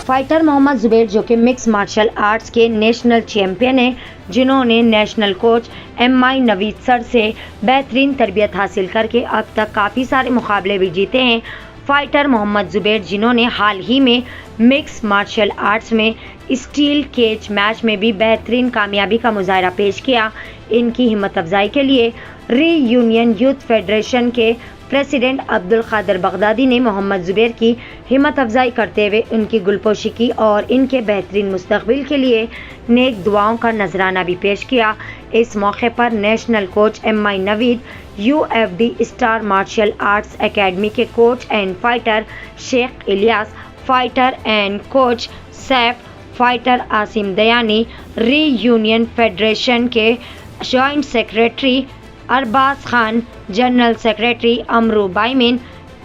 Fighter Mohammad Zubair जो कि mix martial arts के नेशनल चैंपियन हैं, जिन्होंने national coach MI Naveed sir से बेहतरीन तरबियत हासिल करके अब तक काफ़ी सारे मुकाबले भी जीते हैं। फाइटर मोहम्मद जुबैर जिन्होंने हाल ही में मिक्स मार्शल आर्ट्स में स्टील केज मैच में भी बेहतरीन कामयाबी का मुजाहरा पेश किया। इनकी हिम्मत अफजाई के लिए रीयूनियन यूथ फेडरेशन के प्रेसिडेंट अब्दुल कादिर बगदादी ने मोहम्मद जुबैर की हिम्मत अफजाई करते हुए उनकी गुलपोशी की और इनके बेहतरीन मुस्तकबिल के लिए नेक दुआओं का नजराना भी पेश किया। इस मौके पर national coach MI Naveed, UFD star martial arts academy के coach and fighter Sheikh Ilyas, fighter and coach Saif, fighter Asim Dayani, reunion federation के joint secretary Arbaz Khan, general secretary Amru Baimin,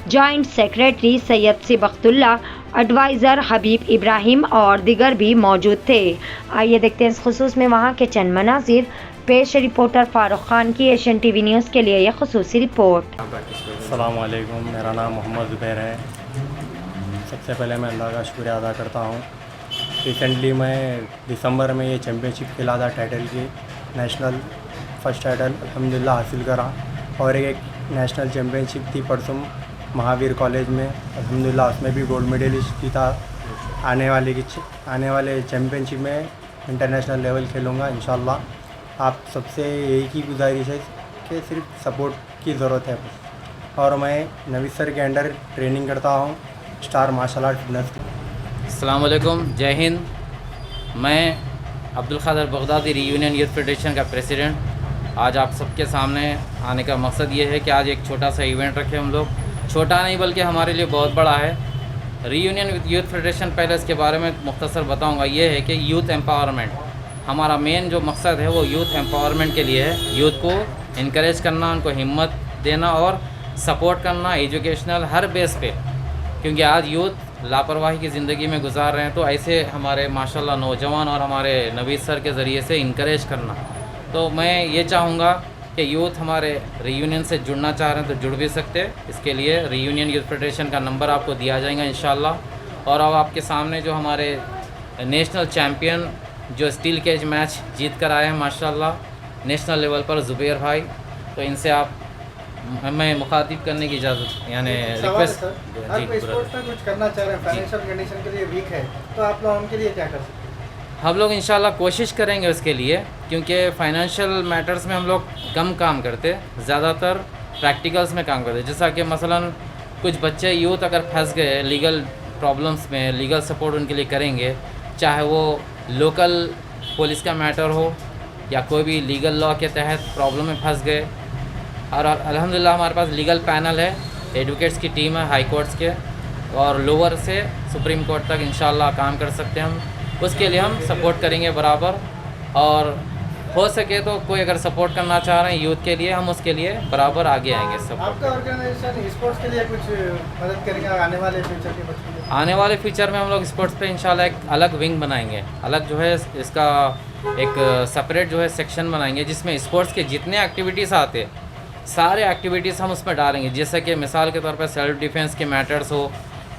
joint secretary Syed Sibkhatullah, adviser Habib Ibrahim और दिगर भी मौजूद थे। आइए देखते हैं इस खुसूस में वहाँ के चंद मनाज़िर। पेश रिपोर्टर फ़ारूक खान की एशियन TV न्यूज़ के लिए यह खुसूसी रिपोर्ट। अस्सलाम वालेकुम, मेरा नाम मोहम्मद जुबैर है। सबसे पहले मैं अल्लाह का शुक्रिया अदा करता हूँ। रिसेंटली मैं दिसंबर में ये चैम्पियनशिप खेला था टाइटल की, नेशनल फर्स्ट टाइटल अल्हम्दुलिल्लाह हासिल करा। और एक नेशनल चैम्पियनशिप थी परसों महावीर कॉलेज में, अल्हम्दुलिल्लाह उसमें भी गोल्ड मेडलिस्ट भी था। आने वाले चैम्पियनशिप में इंटरनेशनल लेवल खेलूँगा इंशाल्लाह। आप सबसे एक ही गुजारिश है कि सिर्फ सपोर्ट की ज़रूरत है और मैं नवीद सर के अंडर ट्रेनिंग करता हूँ स्टार मार्शल आर्ट फिटनेस की। अस्सलाम वालेकुम, जय हिंद। मैं Abdul Kadir Baghdadi reunion youth federation का प्रेसिडेंट। आज आप सबके सामने आने का मकसद ये है कि आज एक छोटा सा इवेंट रखें हम लोग। छोटा नहीं बल्कि हमारे लिए बहुत बड़ा है। रीयूनियन यूथ फेडरेशन, पहले इसके बारे में मुख्तसर बताऊंगा। ये है कि यूथ एम्पावरमेंट, हमारा मेन जो मकसद है वो यूथ एम्पावरमेंट के लिए है। यूथ को इनकरेज करना, उनको हिम्मत देना और सपोर्ट करना एजुकेशनल हर बेस पे, क्योंकि आज यूथ लापरवाही की ज़िंदगी में गुजार रहे हैं। तो ऐसे हमारे माशाल्लाह नौजवान और हमारे नवीद सर के ज़रिए से इनकरेज करना। तो मैं ये चाहूँगा कि यूथ हमारे रीयूनियन से जुड़ना चाह रहे हैं तो जुड़ भी सकते हैं। इसके लिए रीयूनियन यूथ फेडरेशन का नंबर आपको दिया जाएगा इंशाल्लाह। और अब आपके सामने जो हमारे नेशनल चैम्पियन जो स्टील केज मैच जीत कर आए हैं माशाल्लाह नेशनल लेवल पर, जुबैर भाई, तो इनसे आप मैं मुखातिब करने की इजाज़त यानी रिक्वेस्ट जी। स्पोर्ट्स में कुछ करना चाह रहे हैं, फाइनेंशियल कंडीशन के लिए वीक है, तो आप लोग उनके लिए क्या कर सकते हैं? हम लोग इंशाल्लाह कोशिश करेंगे उसके लिए, क्योंकि फाइनेंशियल मैटर्स में हम लोग कम काम करते, ज़्यादातर प्रैक्टिकल्स में काम करते। जैसा कि मसलन कुछ बच्चे यूथ अगर फंस गए लीगल प्रॉब्लम्स में, लीगल सपोर्ट उनके लिए करेंगे, चाहे वो लोकल पुलिस का मैटर हो या कोई भी लीगल लॉ के तहत प्रॉब्लम में फंस गए। और अल्हम्दुलिल्लाह हमारे पास लीगल पैनल है, एडवोकेट्स की टीम है हाई कोर्ट्स के, और लोअर से सुप्रीम कोर्ट तक इंशाल्लाह काम कर सकते हैं हम। उसके लिए हम सपोर्ट करेंगे बराबर, और हो सके तो कोई अगर सपोर्ट करना चाह रहे हैं यूथ के लिए, हम उसके लिए बराबर आगे आएंगे। सपोर्ट आपका ऑर्गेनाइजेशन स्पोर्ट्स के लिए कुछ मदद करेगा आने वाले फ्यूचर के बच्चों के? आने वाले फ्यूचर में हम लोग स्पोर्ट्स पे इंशाल्लाह एक अलग विंग बनाएंगे, अलग जो है इसका एक सेपरेट जो है सेक्शन बनाएंगे, जिसमें स्पोर्ट्स के जितने एक्टिविटीज़ आते सारे एक्टिविटीज़ हम उसमें डालेंगे। जैसे कि मिसाल के तौर पर सेल्फ डिफेंस के मैटर्स हो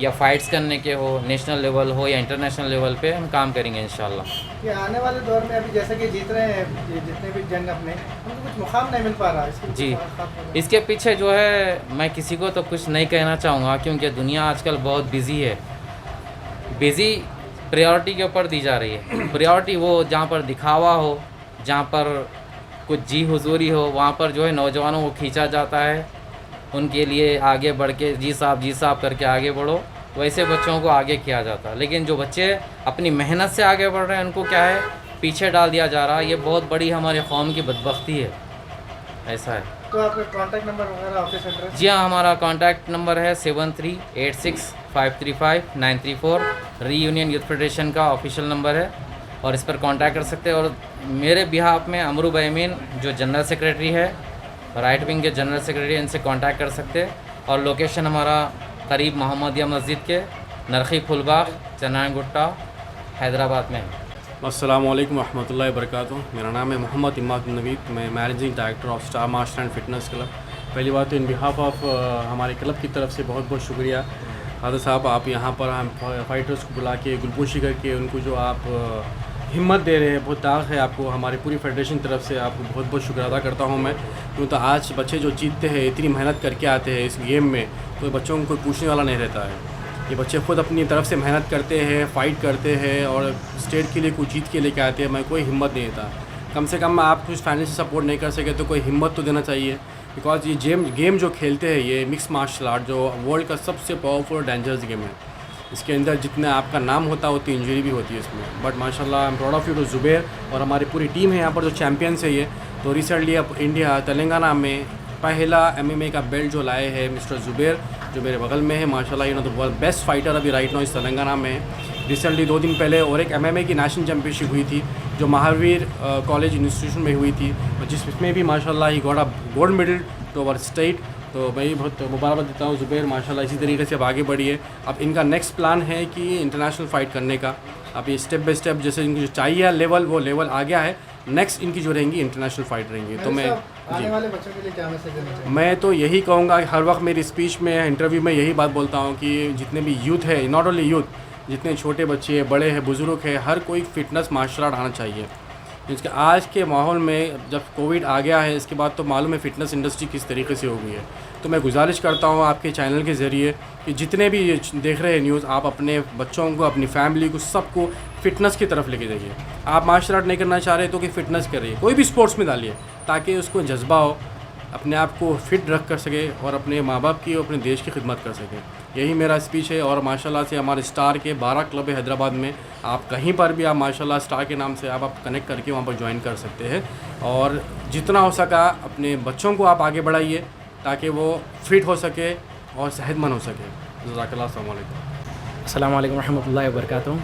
या फाइट्स करने के हो, नेशनल लेवल हो या इंटरनेशनल लेवल पे हम काम करेंगे इंशाल्लाह। ये आने वाले दौर में अभी जैसे कि जीत रहे हैं ये जितने भी जंग अपने, उनको कुछ मुकाम नहीं मिल पा रहा है जी। इसके पीछे जो है मैं किसी को तो कुछ नहीं कहना चाहूँगा, क्योंकि दुनिया आजकल बहुत बिज़ी है। बिज़ी प्रायोरिटी के ऊपर दी जा रही है। प्रायोरिटी वो जहाँ पर दिखावा हो, जहाँ पर कुछ जी हुजूरी हो, वहाँ पर जो है नौजवानों को खींचा जाता है, उनके लिए आगे बढ़ के जी साहब करके आगे बढ़ो, वैसे बच्चों को आगे किया जाता है। लेकिन जो बच्चे अपनी मेहनत से आगे बढ़ रहे हैं उनको क्या है पीछे डाल दिया जा रहा है। ये बहुत बड़ी हमारी कौम की बदबख्ती है, ऐसा है। तो आपका कॉन्टैक्ट नंबर वगैरह, ऑफिस एड्रेस? जी हाँ, हमारा कॉन्टैक्ट नंबर है 7386535934, रीयूनियन यूथ फेडरेशन का ऑफिशियल नंबर है, और इस पर कांटेक्ट कर सकते हैं। और मेरे बिहाफ में अमरू बाइमिन जो जनरल सेक्रेटरी है, राइट विंग के जनरल सेक्रेटरी, इनसे कांटेक्ट कर सकते हैं। और लोकेशन हमारा करीब मोहम्मदिया मस्जिद के नरखी फुलबाग, चनान गुट्टा, हैदराबाद में है। अस्सलाम वालेकुम रहमतुल्लाहि वबरकातुहू। मेरा नाम है मोहम्मद इमाद नवीद, मैं managing director of star martial and fitness club. पहली बात तो इन बिहाफ ऑफ हमारे क्लब की तरफ से बहुत बहुत शुक्रिया खादर साहब, आप यहाँ पर हम फाइटर्स को बुला के गुलपोशी करके उनको जो आप हिम्मत दे रहे हैं, बहुत दाग है आपको। हमारी पूरी फेडरेशन की तरफ से आपको बहुत बहुत शुक्र अदा करता हूँ मैं, क्यों तो आज बच्चे जो जीतते हैं, इतनी मेहनत करके आते हैं इस गेम में, तो बच्चों को कोई पूछने वाला नहीं रहता है। ये बच्चे खुद अपनी तरफ से मेहनत करते हैं, फ़ाइट करते हैं और स्टेट के लिए कुछ जीत के लेके आते हैं। मैं कोई हिम्मत नहीं देता। कम से कम आप कुछ फाइनेंशियल सपोर्ट नहीं कर सके तो कोई हिम्मत तो देना चाहिए, बिकॉज ये गेम जो खेलते हैं, ये मिक्स मार्शल आर्ट जो वर्ल्ड का सबसे पावरफुल और डेंजरस गेम है। इसके अंदर जितना आपका नाम होता है उतनी इंजरी भी होती है इसमें। बट माशाल्लाह, I am proud of you too Zubair और हमारी पूरी टीम है यहाँ पर जो चैम्पियंस है ये। तो रिसेंटली अब इंडिया तेलंगाना में पहला MMA का बेल्ट जो लाए हैं मिस्टर ज़ुबैर, जो मेरे बगल में है। माशाल्लाह, you know the world best fighter अभी राइट नाउ इस तेलंगाना में। रिसेंटली 2 दिन पहले और एक MMA की नेशनल चैम्पियनशिप हुई थी जो महावीर कॉलेज इंस्टीट्यूशन में हुई थी, जिसमें भी माशाल्लाह ही got a gold medal to our state. तो मैं बहुत मुबारक देता हूँ ज़ुबैर, माशाल्लाह इसी तरीके से अब आगे बढ़िए। अब इनका नेक्स्ट प्लान है कि इंटरनेशनल फ़ाइट करने का। अब ये स्टेप बाय स्टेप जैसे इनको जो चाहिए लेवल, वो लेवल आ गया है। नेक्स्ट इनकी जो रहेंगी इंटरनेशनल फ़ाइट रहेंगी। तो मैं आने वाले बच्चों के लिए क्या मैसेज देना चाहिए? मैं तो यही कहूँगा कि हर वक्त मेरी स्पीच में, इंटरव्यू में यही बात बोलता हूँ कि जितने भी यूथ है, नॉट ओनली यूथ, जितने छोटे बच्चे हैं, बड़े हैं, बुज़ुर्ग हैं, हर कोई फ़िटनेस मार्शल आर्ट आना चाहिए। क्योंकि आज के माहौल में जब कोविड आ गया है, इसके बाद तो मालूम है फ़िटनेस इंडस्ट्री किस तरीके से हो गई है। तो मैं गुजारिश करता हूँ आपके चैनल के ज़रिए कि जितने भी ये देख रहे हैं न्यूज़, आप अपने बच्चों को, अपनी फैमिली को, सबको फ़िटनेस की तरफ लेके जाइए। आप मार्शल आर्ट नहीं करना चाह रहे तो कि फ़िटनेस करिए, कोई भी स्पोर्ट्स में डालिए, ताकि उसको जज्बा हो, अपने आप को फ़िट रख कर सके और अपने माँ बाप की और अपने देश की खिदमत कर सके। यही मेरा स्पीच है। और माशाल्लाह से हमारे स्टार के 12 क्लब है हैदराबाद में। आप कहीं पर भी आप माशाल्लाह स्टार के नाम से आप कनेक्ट करके वहाँ पर ज्वाइन कर सकते हैं। और जितना हो सका अपने बच्चों को आप आगे बढ़ाइए ताकि वो फिट हो सके और सेहतमंद हो सके। जज़ाकल्लाह, अस्सलाम वालेकुम। अस्सलाम वालेकुम रहमतुल्लाहि व बरकातुहू।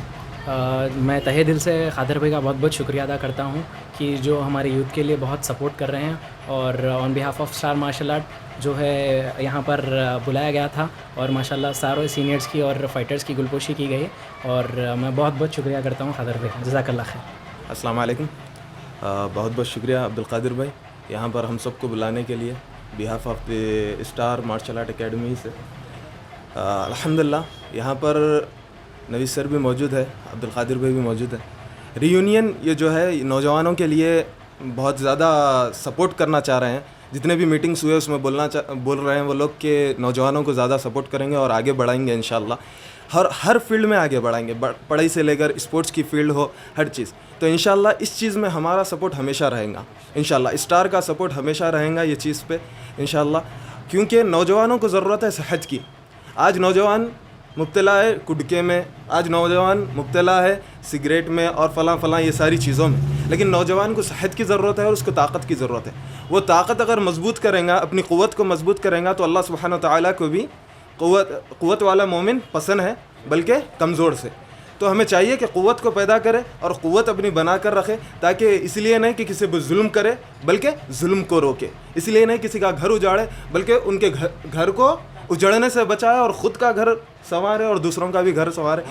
मैं तहे दिल से खादर भाई का बहुत बहुत शुक्रिया अदा करता हूँ कि जो हमारे यूथ के लिए बहुत सपोर्ट कर रहे हैं। और on behalf of star martial art जो है यहाँ पर बुलाया गया था और माशाल्लाह सारों सीनियर्स की और फाइटर्स की गुलपोशी की गई। और मैं बहुत बहुत शुक्रिया करता हूँ खादर भाई, जज़ाकल्लाह खैर। अस्सलाम वालेकुम। बहुत बहुत शुक्रिया अब्दुल कादिर भाई यहाँ पर हम सबको बुलाने के लिए, behalf of the star martial art academy से। अल्हम्दुलिल्लाह यहाँ पर नवीद सर भी मौजूद है, अब्दुल कादिर भाई भी मौजूद है। रीयूनियन ये जो है नौजवानों के लिए बहुत ज़्यादा सपोर्ट करना चाह रहे हैं। जितने भी मीटिंग्स हुए उसमें बोल रहे हैं वो लोग कि नौजवानों को ज़्यादा सपोर्ट करेंगे और आगे बढ़ाएंगे इंशाल्लाह। हर फील्ड में आगे बढ़ाएंगे, पढ़ाई से लेकर स्पोर्ट्स की फील्ड हो, हर चीज़। तो इंशाल्लाह इस चीज़ में हमारा सपोर्ट हमेशा रहेगा। इंशाल्लाह स्टार का सपोर्ट हमेशा रहेगा ये चीज़ पे इंशाल्लाह, क्योंकि नौजवानों को ज़रूरत है सेहत की। आज नौजवान मुब्तला है गुटखे में, आज नौजवान मुब्तला है सिगरेट में और फलां ये सारी चीज़ों में। लेकिन नौजवान को सेहत की ज़रूरत है और उसको ताकत की ज़रूरत है। वो ताकत अगर मजबूत करेगा, अपनी क़ुव्वत को मजबूत करेगा, तो अल्लाह सुब्हानहू व तआला को भी क़ुव्वत वाला मोमिन पसंद है, बल्कि कमज़ोर से। तो हमें चाहिए कि क़ुव्वत को पैदा करे और क़ुव्वत अपनी बना कर रखे, ताकि इसलिए नहीं कि किसी पर जुल्म करे बल्कि जुल्म को रोके, इसलिए नहीं किसी का घर उजाड़े बल्कि उनके घर को उजड़ने से बचाए और ख़ुद का घर संवारे और दूसरों का भी घर संवारे।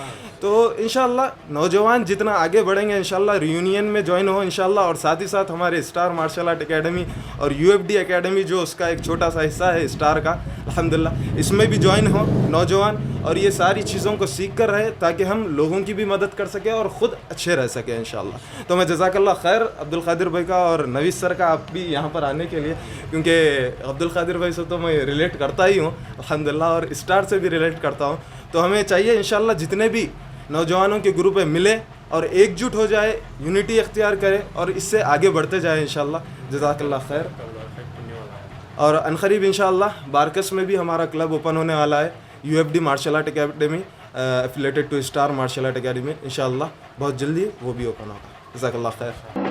तो इंशाल्लाह नौजवान जितना आगे बढ़ेंगे इंशाल्लाह रियूनियन में ज्वाइन हो इंशाल्लाह। और साथ ही साथ हमारे स्टार मार्शल आर्ट एकेडमी और UFD एकेडमी जो उसका एक छोटा सा हिस्सा है स्टार का, अल्हम्दुलिल्लाह इसमें भी ज्वाइन हो नौजवान और ये सारी चीज़ों को सीख कर रहे, ताकि हम लोगों की भी मदद कर सकें और ख़ुद अच्छे रह सकें इंशाल्लाह। तो मैं जज़ाकल्लाह खैर अब्दुल कादिर भाई का और नवीद सर का आप भी यहाँ पर आने के लिए, क्योंकि अब्दुल कादिर भाई से तो मैं रिलेट करता ही हूँ अल्हम्दुलिल्लाह, और स्टार से भी रिलेट करता हूँ। तो हमें चाहिए इंशाल्लाह जितने भी नौजवानों के ग्रुप है मिले और एकजुट हो जाए, यूनिटी इख्तियार करे और इससे आगे बढ़ते जाए इंशाल्लाह। जज़ाकल्लाह खैर। और अनकरीब इंशाल्लाह बारकस में भी हमारा क्लब ओपन होने वाला है, UFD martial art academy affiliated to star martial art academy. इंशाल्लाह बहुत जल्दी वो भी ओपन होगा। जज़ाकल्लाह खैर।